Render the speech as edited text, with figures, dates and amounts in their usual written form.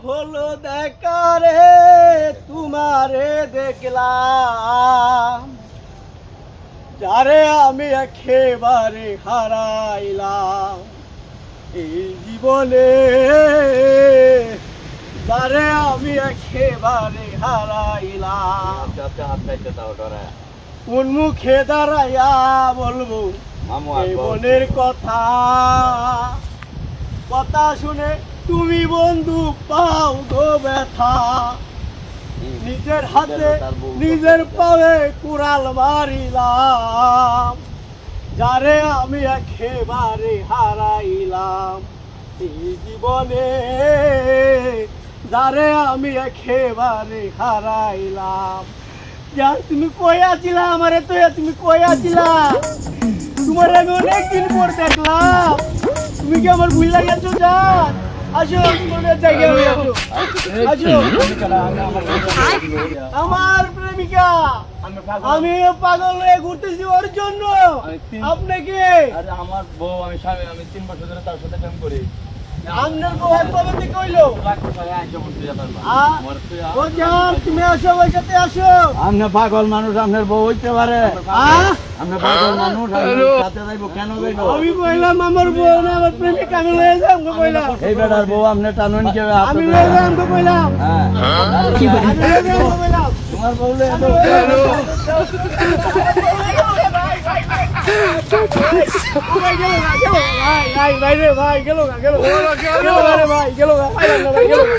হলো দেখা রে তোমারে দেখলাম, যারে আমি একেবারে হারাইলাম এই জীবনে, যারে আমি একেবারে হারাইলাম। কোন মুখে দাঁড়াইয়া বলবো এই মনের কথা, কথা শুনে তুমি বন্ধু পাও গো ব্যথা। নিজের হাতে নিজের পায়ে কুড়াল মারিলাম, যারে আমি একেবারে হারাইলাম এই জীবনে, যারে আমি একেবারে হারাইলাম। যার তুমি কই আছিলা আমারে, তো তুমি কই আছিলা? তোমার আমি অনেকদিন পর দেখলাম, তুমি কি আমার ভুল লাগেছো? যান আসো, তোমার জায়গায় আসো, আসো। আমার প্রেমিকা, আমি পাগল হয়ে ঘুরতেছি ওর জন্য। আপনাকে আমার বউ, আমি স্বামী, আমি 3 বছর ধরে তার সাথে প্রেম করি। আপনার বউ কবে থেকে হইলো? তুমি আসো, ওই সাথে আসো। আপনি পাগল মানুষ, আপনার বউ হইতে পারে? আপনি পাগল মানুষ, সাথে যাইবো কেন? যাইবো আমি কইলাম আমার বউ না, আমার প্রেমিক আমি লয়ে যাম গো কইলাম। এই বেটার বউ আপনি টানুন কে? আমি লয়ে যাম গো কইলাম। হ্যাঁ, আমি লয়ে যাম গো কইলাম। তোমার বউ লয়ে ভাই গেল গা, গেল গা, গেল গা, গেল গা রে ভাই, গেল গা, ভাই গেল গা।